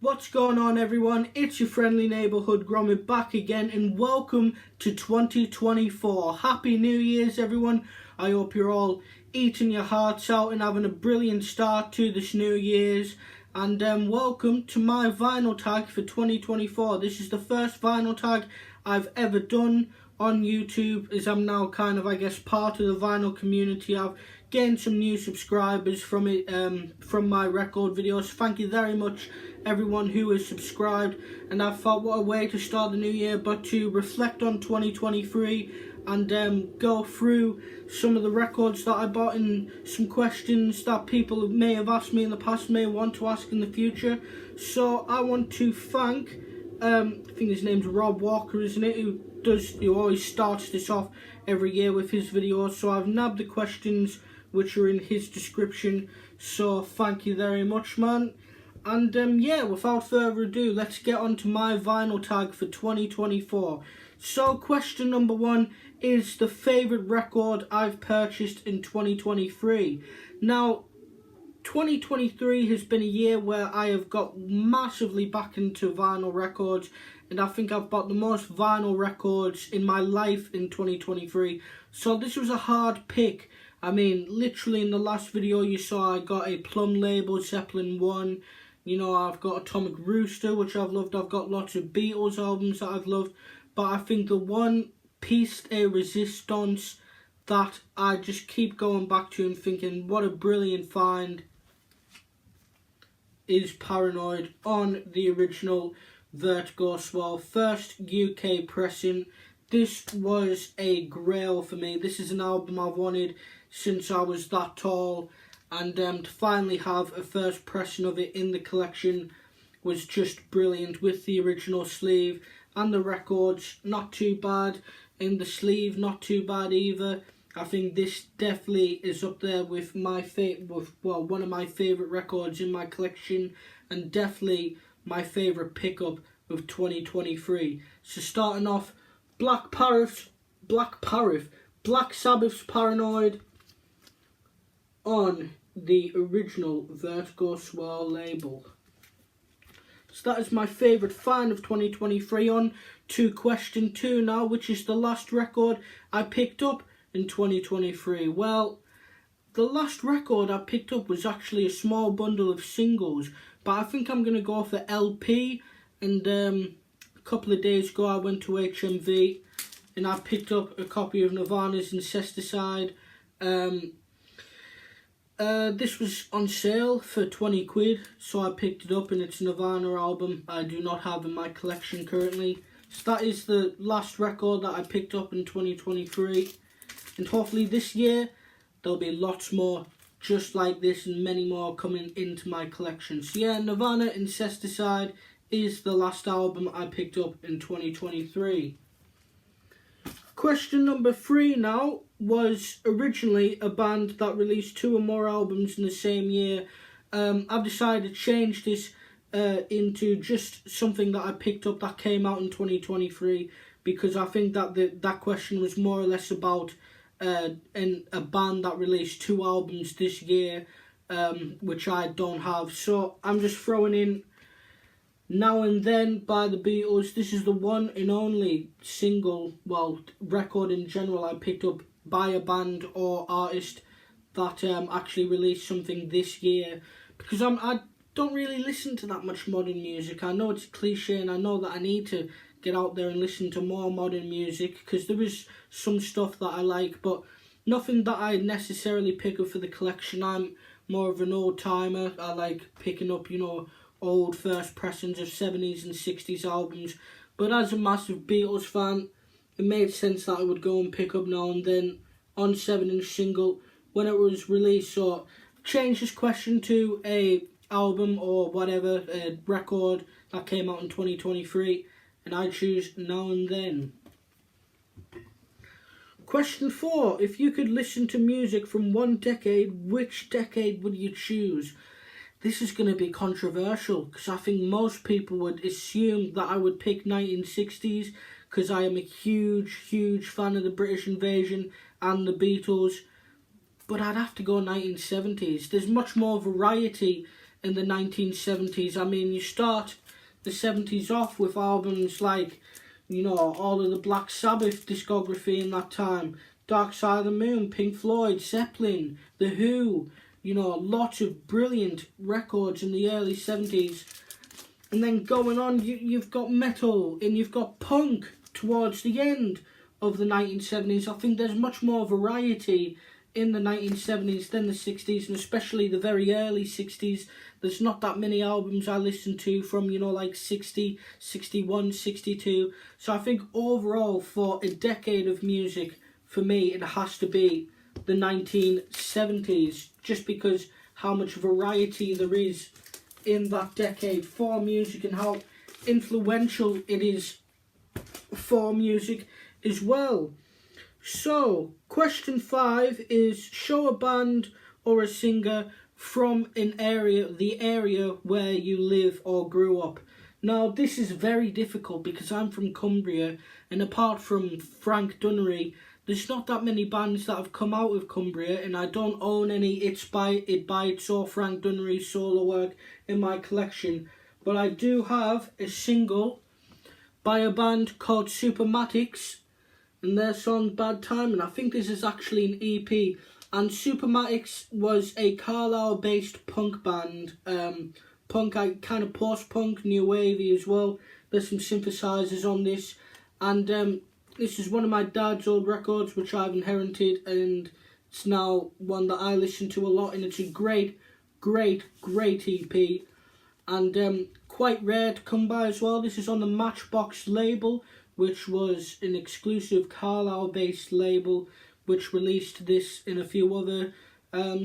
What's going on, everyone? It's your friendly neighbourhood Gromit back again, and welcome to 2024. Happy New Year's, everyone. I hope you're all eating your hearts out and having a brilliant start to this New Year's. And welcome to my vinyl tag for 2024. This is the first vinyl tag I've ever done on YouTube, as I'm now kind of, I guess, part of the vinyl community. I've gained some new subscribers from it, from my record videos. Thank you very much, everyone who has subscribed. And I thought, what a way to start the new year, but to reflect on 2023 and go through some of the records that I bought and some questions that people may have asked me in the past, may want to ask in the future. So I want to thank, I think his name's Rob Walker, isn't it, who always starts this off every year with his videos. So I've nabbed the questions which are in his description, so thank you very much, man. And yeah, without further ado, let's get on to my vinyl tag for 2024. So question number one is the favourite record I've purchased in 2023. Now, 2023 has been a year where I have got massively back into vinyl records, and I think I've bought the most vinyl records in my life in 2023. So this was a hard pick. I mean, literally in the last video you saw, I got a Plum label, Zeppelin 1. You know, I've got Atomic Rooster, which I've loved. I've got lots of Beatles albums that I've loved. But I think the one piece de resistance that I just keep going back to and thinking, what a brilliant find, is Paranoid on the original Vertigo Swell, first UK pressing. This was a grail for me. This is an album I've wanted since I was that tall, and to finally have a first pressing of it in the collection was just brilliant, with the original sleeve and the records not too bad, in the sleeve not too bad either. I think this definitely is up there with my one of my favourite records in my collection, and definitely my favourite pickup of 2023. So starting off, Black Sabbath's Paranoid on the original Vertigo Swell label. So that is my favourite find of 2023. On to question 2 now, which is the last record I picked up in 2023. Well, the last record I picked up was actually a small bundle of singles, but I think I'm going to go for LP. And a couple of days ago I went to HMV and I picked up a copy of Nirvana's Incesticide. This was on sale for 20 quid, so I picked it up, and it's a Nirvana album I do not have in my collection currently. So that is the last record that I picked up in 2023, and hopefully this year there'll be lots more just like this and many more coming into my collection. So yeah, Nirvana Incesticide is the last album I picked up in 2023. Question number 3 now was originally a band that released 2 or more albums in the same year. I've decided to change this into just something that I picked up that came out in 2023, because I think that that question was more or less about a band that released 2 albums this year, which I don't have. So I'm just throwing in Now and Then by the Beatles. This is the one and only single, well, record in general I picked up by a band or artist that actually released something this year, because I don't really listen to that much modern music. I know it's cliche, and I know that I need to get out there and listen to more modern music, because there is some stuff that I like, but nothing that I necessarily pick up for the collection. I'm more of an old timer. I like picking up, you know, old first pressings of 70s and 60s albums. But as a massive Beatles fan, it made sense that I would go and pick up Now and Then on 7-inch single when it was released. So change this question to a album or whatever, a record that came out in 2023, and I choose Now and Then. Question 4. If you could listen to music from one decade, which decade would you choose? This is going to be controversial, because I think most people would assume that I would pick 1960s, because I am a huge fan of the British Invasion and the Beatles. But I'd have to go 1970s. There's much more variety in the 1970s. I mean, you start the 70s off with albums like, you know, all of the Black Sabbath discography in that time, Dark Side of the Moon, Pink Floyd, Zeppelin, The Who, you know, lots of brilliant records in the early 70s. And then going on, you've got metal and you've got punk towards the end of the 1970s. I think there's much more variety in the 1970s than the 60s, and especially the very early 60s. There's not that many albums I listen to from, you know, like 60, 61, 62. So I think overall for a decade of music, for me, it has to be the 1970s, just because how much variety there is in that decade for music and how influential it is for music as well. So, question 5 is, show a band or a singer from the area where you live or grew up. Now, this is very difficult because I'm from Cumbria, and apart from Frank Dunnery, there's not that many bands that have come out of Cumbria, and I don't own any It Bites or Frank Dunnery solo work in my collection. But I do have a single by a band called Supermatics, and their song Bad Time, and I think this is actually an EP. And Supermatics was a Carlisle-based punk band, kind of post-punk, new wavy as well. There's some synthesizers on this, and this is one of my dad's old records which I've inherited, and it's now one that I listen to a lot, and it's a great EP, and quite rare to come by as well. This is on the Matchbox label, which was an exclusive Carlisle-based label, which released this in a few other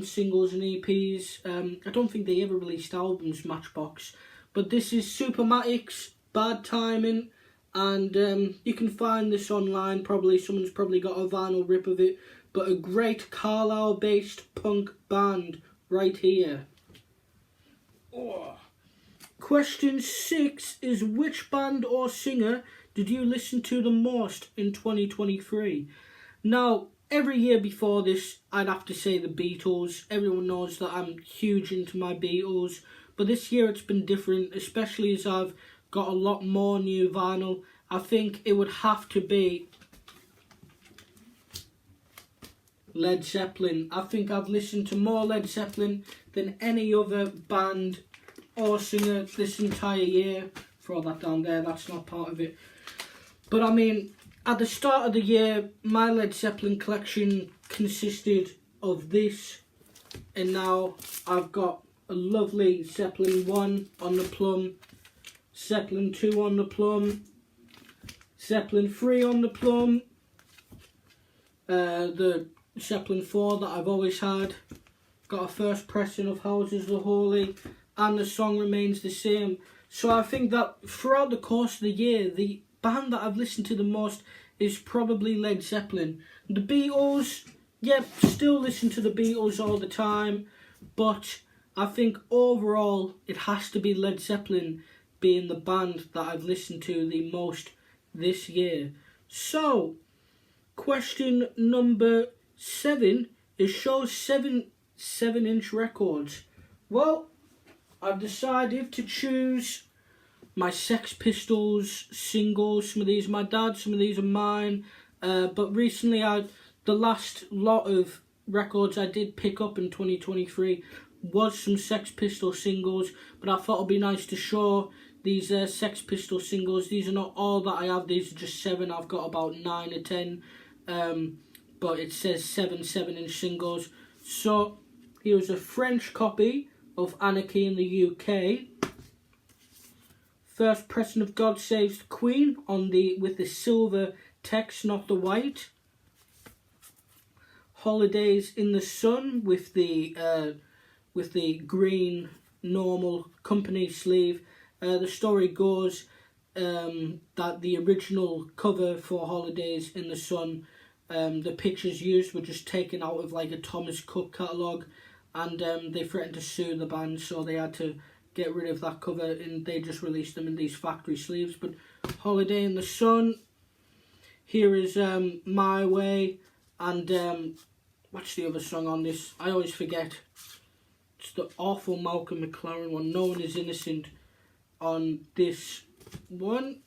singles and EPs. I don't think they ever released albums, Matchbox, but this is Supermatics, Bad Timing, and you can find this online. Probably someone's probably got a vinyl rip of it, but a great Carlisle-based punk band right here. Oh. Question 6 is, which band or singer did you listen to the most in 2023? Now, every year before this, I'd have to say the Beatles. Everyone knows that I'm huge into my Beatles, but this year it's been different, especially as I've got a lot more new vinyl. I think it would have to be Led Zeppelin. I think I've listened to more Led Zeppelin than any other band or singer this entire year. Throw that down there, that's not part of it. But I mean, at the start of the year, my Led Zeppelin collection consisted of this, and now I've got a lovely Zeppelin 1 on the plum, Zeppelin 2 on the plum, Zeppelin 3 on the plum, the Zeppelin 4 that I've always had, got a first pressing of Houses of the Holy, and the song remains the same. So I think that throughout the course of the year, the band that I've listened to the most is probably Led Zeppelin. The Beatles, yep, still listen to the Beatles all the time, but I think overall it has to be Led Zeppelin being the band that I've listened to the most this year. So, question number 7 is, show 7-inch records. Well, I've decided to choose my Sex Pistols singles. Some of these are my dad's, some of these are mine. But recently, the last lot of records I did pick up in 2023 was some Sex Pistols singles. But I thought it'd be nice to show these Sex Pistols singles. These are not all that I have. These are just 7. I've got about 9 or 10. But it says 7 7-inch singles. So here's a French copy of Anarchy in the UK. First pressing of God Saves the Queen with the silver text, not the white. Holidays in the Sun with the green normal company sleeve. The story goes that the original cover for Holidays in the Sun, the pictures used were just taken out of like a Thomas Cook catalogue, and they threatened to sue the band, so they had to get rid of that cover, and they just released them in these factory sleeves. But Holiday in the Sun, here is My Way, and what's the other song on this? I always forget. It's the awful Malcolm McLaren one. No One Is Innocent on this one.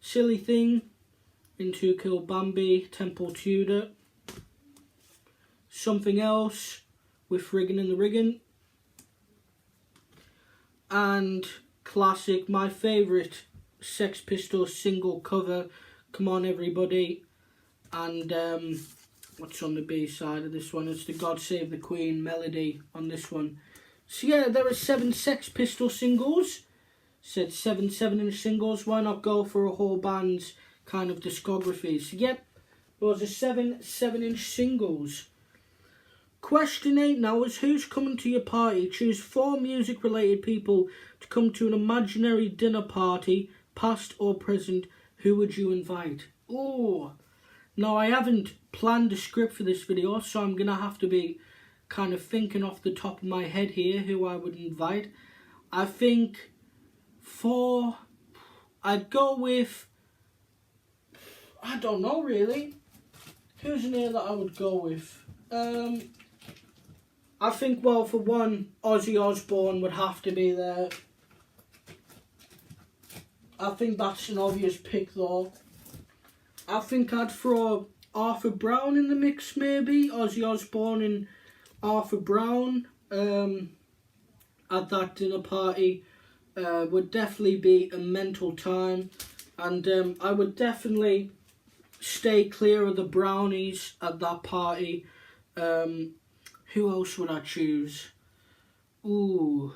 Silly Thing, Into Kill Bambi, Temple Tudor. Something Else with Riggin' and the Riggin'. And classic, my favourite Sex Pistols single cover, Come On Everybody. And what's on the B side of this one? It's the God Save the Queen melody on this one. So yeah, there are 7 Sex Pistol singles. Said 7 7-inch singles. Why not go for a whole band's kind of discography? So yep, those are 7 7-inch singles. Question 8 now is, who's coming to your party? Choose 4 music related people to come to an imaginary dinner party, past or present. Who would you invite? Oh, now I haven't planned a script for this video, so I'm going to have to be kind of thinking off the top of my head here who I would invite. I think I'd go with, I don't know really. Who's in here that I would go with? I think, well, for one, Ozzy Osbourne would have to be there. I think that's an obvious pick though. I think I'd throw Arthur Brown in the mix maybe. Ozzy Osbourne and Arthur Brown at that dinner party would definitely be a mental time. And I would definitely stay clear of the brownies at that party. Who else would I choose? Ooh,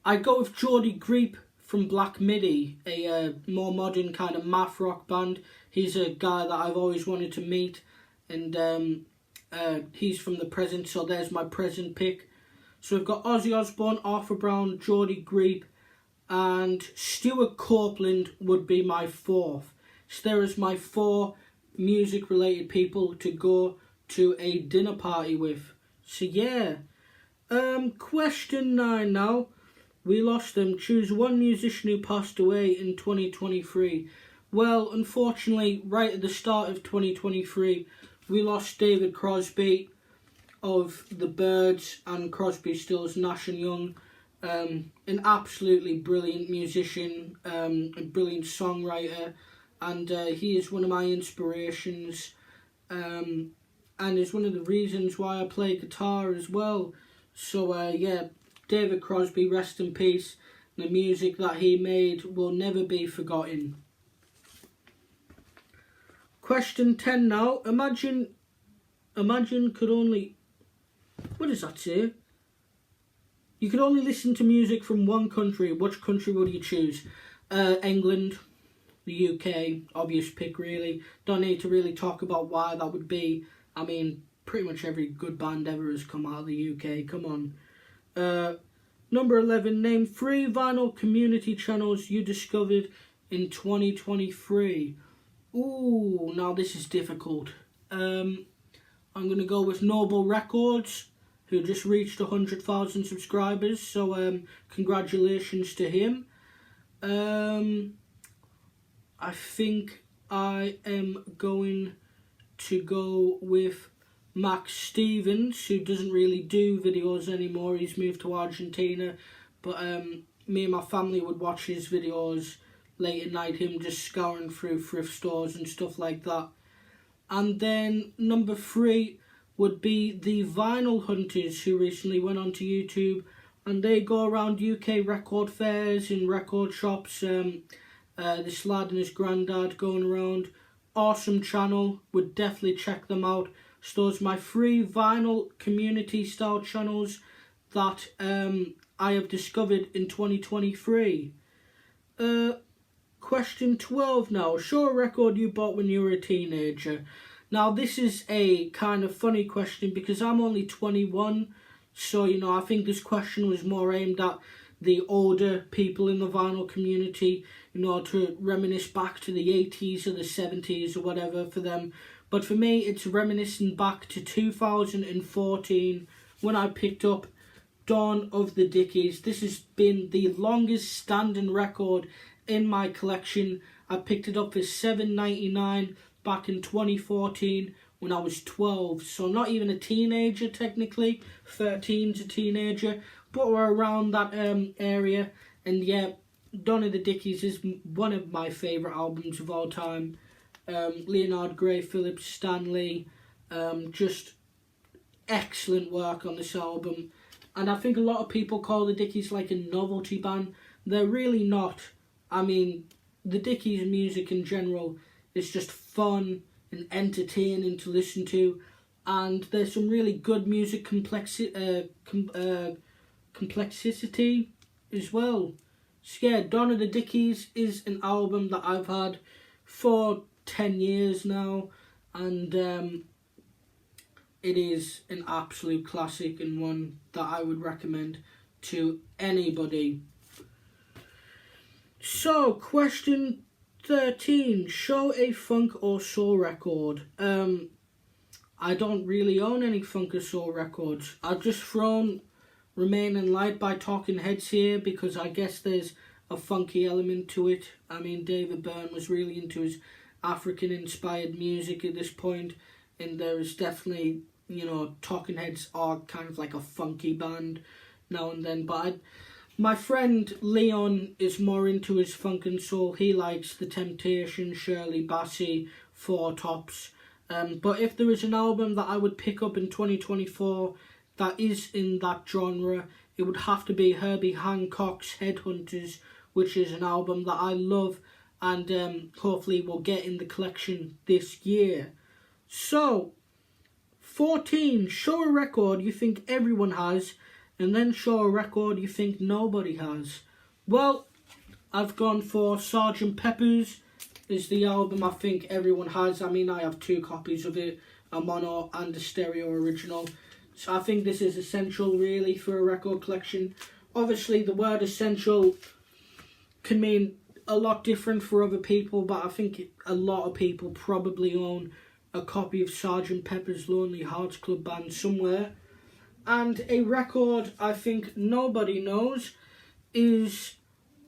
I'd go with Geordie Greep from Black Midi, a more modern kind of math rock band. He's a guy that I've always wanted to meet, and he's from the present, so there's my present pick. So we've got Ozzy Osbourne, Arthur Brown, Geordie Greep, and Stuart Copeland would be my 4th. So there is my 4 music-related people to go to a dinner party with. So yeah, question 9 now. We lost them. Choose 1 musician who passed away in 2023. Well, unfortunately, right at the start of 2023, we lost David Crosby of the Byrds and Crosby, Stills, Nash and Young. An absolutely brilliant musician, a brilliant songwriter, and he is one of my inspirations. And is one of the reasons why I play guitar as well. So yeah, David Crosby, rest in peace. The music that he made will never be forgotten. Question 10 now. Imagine could only... What does that say? You could only listen to music from one country. Which country would you choose? England, the UK, obvious pick really. Don't need to really talk about why that would be. I mean, pretty much every good band ever has come out of the UK, come on. Number 11, name 3 vinyl community channels you discovered in 2023. Ooh, now this is difficult. I'm going to go with Noble Records, who just reached 100,000 subscribers, so congratulations to him. I think I am going to go with Max Stevens, who doesn't really do videos anymore. He's moved to Argentina, but me and my family would watch his videos late at night, him just scouring through thrift stores and stuff like that. And then number 3 would be the Vinyl Hunters, who recently went onto YouTube, and they go around UK record fairs and record shops. This lad and his granddad going around. Awesome channel, would definitely check them out. So those are my 3 vinyl community style channels that I have discovered in 2023. Question 12 now. Show a record you bought when you were a teenager. Now this is a kind of funny question because I'm only 21, so you know, I think this question was more aimed at the older people in the vinyl community, you know, to reminisce back to the 80s or the 70s or whatever for them. But for me, it's reminiscing back to 2014 when I picked up Dawn of the Dickies. This has been the longest standing record in my collection. I picked it up for $7.99 back in 2014 when I was 12, so not even a teenager technically. 13's a teenager, but we're around that area. And yeah, Dawn of the Dickies is one of my favourite albums of all time. Leonard Gray, Philip Stanley, just excellent work on this album. And I think a lot of people call the Dickies like a novelty band. They're really not. I mean, the Dickies music in general is just fun and entertaining to listen to, and there's some really good music complexity as well. So yeah, Dawn of the Dickies is an album that I've had for 10 years now, and it is an absolute classic and one that I would recommend to anybody. So, question 13. Show a funk or soul record. I don't really own any funk or soul records. I've just thrown Remain in Light by Talking Heads here because I guess there's a funky element to it. I mean, David Byrne was really into his African-inspired music at this point, and there is definitely, you know, Talking Heads are kind of like a funky band now and then, but my friend Leon is more into his funk and soul. He likes The Temptations, Shirley Bassey, Four Tops. But if there is an album that I would pick up in 2024 that is in that genre, it would have to be Herbie Hancock's Headhunters, which is an album that I love and hopefully will get in the collection this year. So, 14. Show a record you think everyone has, and then show a record you think nobody has. Well, I've gone for Sgt. Pepper's is the album I think everyone has. I mean, I have 2 copies of it, a mono and a stereo original. So I think this is essential really for a record collection. Obviously, the word essential can mean a lot different for other people, but I think a lot of people probably own a copy of Sgt. Pepper's Lonely Hearts Club Band somewhere. And a record I think nobody knows is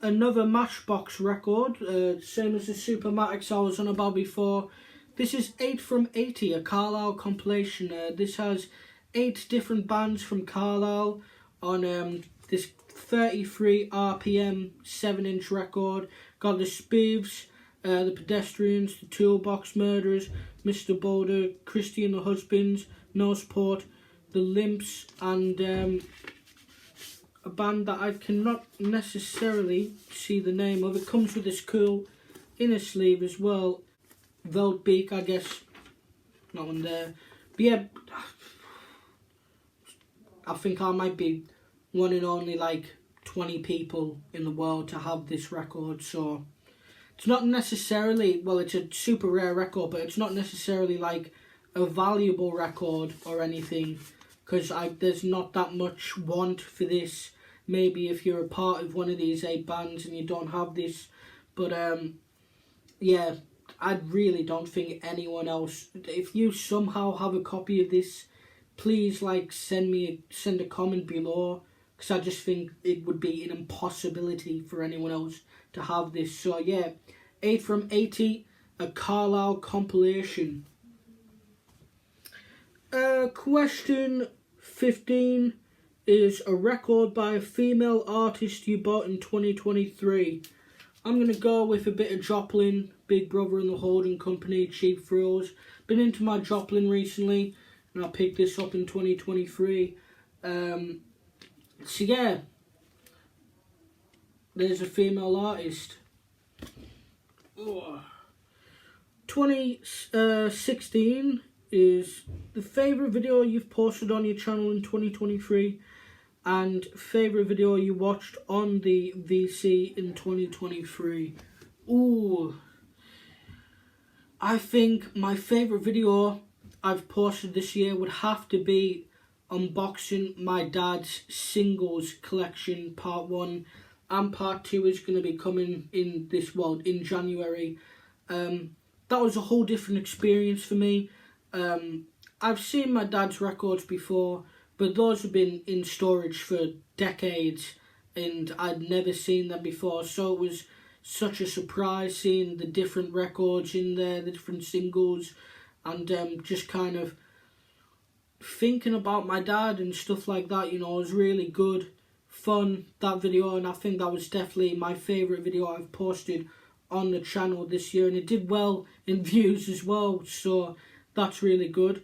another Matchbox record, same as the Supermatics I was on about before. This is 8 from 80, a Carlisle compilation. This has 8 different bands from Carlisle on this 33 RPM 7-inch record. Got the Spivs, the Pedestrians, the Toolbox Murderers, Mr. Boulder, Christy and the Husbands, Noseport, the Limps, and a band that I cannot necessarily see the name of. It comes with this cool inner sleeve as well. Veldbeek, I guess. Not on there. But yeah, I think I might be one in only like 20 people in the world to have this record, so it's not necessarily, well, it's a super rare record, but it's not necessarily like a valuable record or anything, because there's not that much want for this. Maybe if you're a part of one of these 8 bands and you don't have this, but yeah, I really don't think anyone else. If you somehow have a copy of this, please send a comment below, because I just think it would be an impossibility for anyone else to have this. So yeah, 8 from 80, a Carlisle compilation. Question 15 is a record by a female artist you bought in 2023. I'm going to go with a bit of Joplin, Big Brother and the Holding Company, Cheap Thrills. Been into my Joplin recently, and I picked this up in 2023. So yeah, there's a female artist. 2016 is the favourite video you've posted on your channel in 2023 and favourite video you watched on the VC in 2023. Ooh, I think my favourite video I've posted this year would have to be unboxing my dad's singles collection. Part 1 and Part 2 is going to be coming in in January. That was a whole different experience for me. I've seen my dad's records before, but those have been in storage for decades and I'd never seen them before, so it was such a surprise seeing the different records in there, the different singles, and just kind of thinking about my dad and stuff like that. You know, it was really good fun, that video, and I think that was definitely my favourite video I've posted on the channel this year, and it did well in views as well, so that's really good.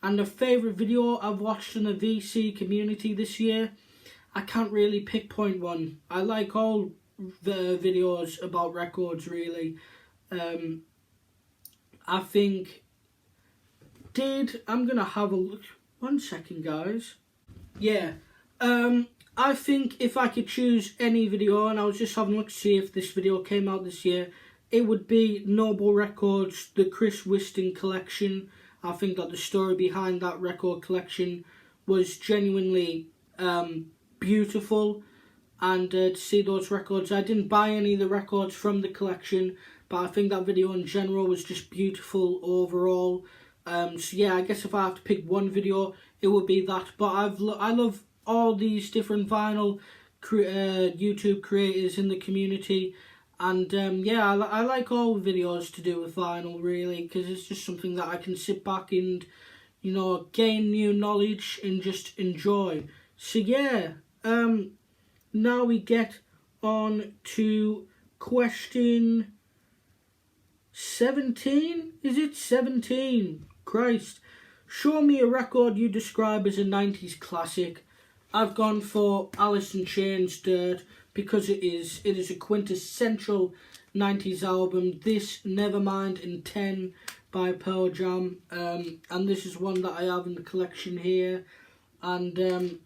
And the favourite video I've watched in the VC community this year, I can't really pinpoint one. I like all the videos about records, really. I think I'm gonna have a look. 1 second, guys. Yeah, I think if I could choose any video, and I was just having a look to see if this video came out this year, it would be Noble Records, the Chris Whiston collection. I think that the story behind that record collection was genuinely beautiful, and to see those records, I didn't buy any of the records from the collection, but I think that video in general was just beautiful overall. So yeah, I guess if I have to pick one video, it would be that. But I love all these different vinyl YouTube creators in the community, and yeah, I like all videos to do with vinyl, really, because it's just something that I can sit back and, you know, gain new knowledge and just enjoy. So yeah, now we get on to question 17. Is it 17? Christ. Show me a record you describe as a 90s classic. I've gone for Alice in Chains' Dirt because it is a quintessential 90s album. This, Nevermind, and 10 by Pearl Jam. And this is one that I have in the collection here. And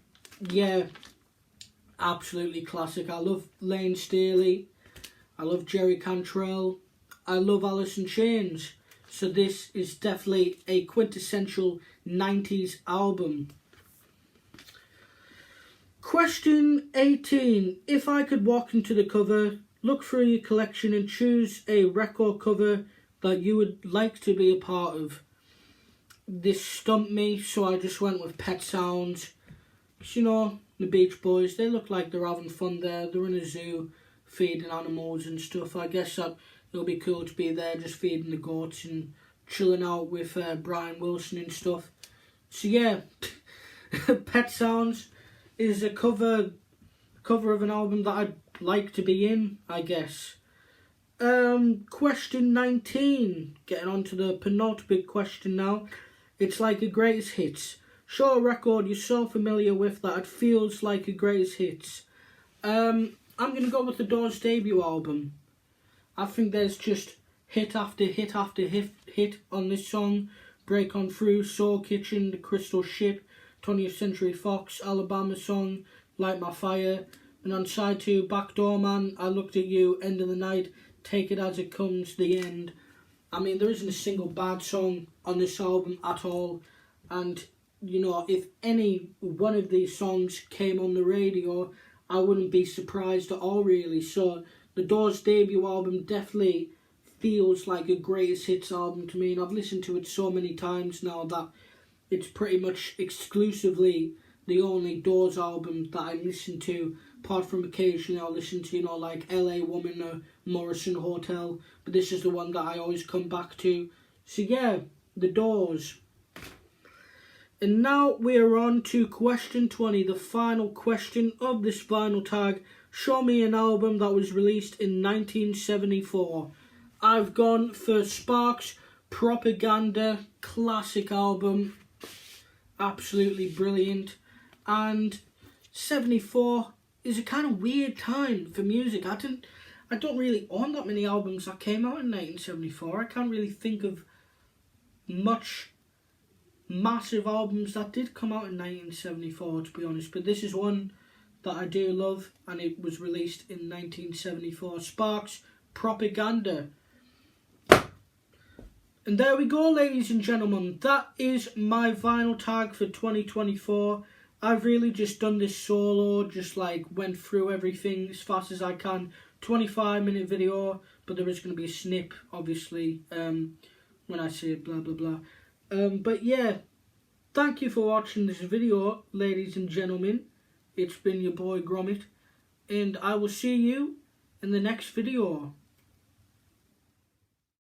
yeah, absolutely classic. I love Lane Staley. I love Jerry Cantrell. I love Alice in Chains. So this is definitely a quintessential 90s album. Question 18. If I could walk into the cover, look through your collection and choose a record cover that you would like to be a part of. This stumped me, so I just went with Pet Sounds. You know, the Beach Boys, they look like they're having fun there. They're in a zoo feeding animals and stuff. I guess that it'll be cool to be there just feeding the goats and chilling out with Brian Wilson and stuff. So yeah, Pet Sounds is a cover of an album that I'd like to be in, I guess. Question 19. Getting on to the penultimate question now. It's like a greatest hits. Show a record you're so familiar with that it feels like a greatest hits. I'm going to go with the Doors' debut album. I think there's just hit after hit after hit on this song. Break On Through, Soul Kitchen, The Crystal Ship, 20th Century Fox, Alabama Song, Light My Fire. And on side 2, Backdoor Man, I Looked at You, End of the Night, Take It As It Comes, The End. I mean, there isn't a single bad song on this album at all. And, you know, if any one of these songs came on the radio, I wouldn't be surprised at all, really. So the Doors' debut album definitely feels like a greatest hits album to me, and I've listened to it so many times now that it's pretty much exclusively the only Doors album that I listen to. Apart from occasionally I'll listen to, you know, like LA Woman or Morrison Hotel, but this is the one that I always come back to. So yeah, the Doors. And now we're on to question 20, the final question of this vinyl tag. Show me an album that was released in 1974. I've gone for Sparks' Propaganda, classic album, absolutely brilliant. And 74 is a kind of weird time for music. I don't really own that many albums that came out in 1974. I can't really think of much massive albums that did come out in 1974, to be honest. But this is one that I do love, and it was released in 1974. Sparks' Propaganda. And there we go, ladies and gentlemen. That is my vinyl tag for 2024. I've really just done this solo, just like went through everything as fast as I can. 25-minute video, but there is going to be a snip, obviously, when I say blah blah blah. But yeah, thank you for watching this video, ladies and gentlemen. It's been your boy Gromit, and I will see you in the next video.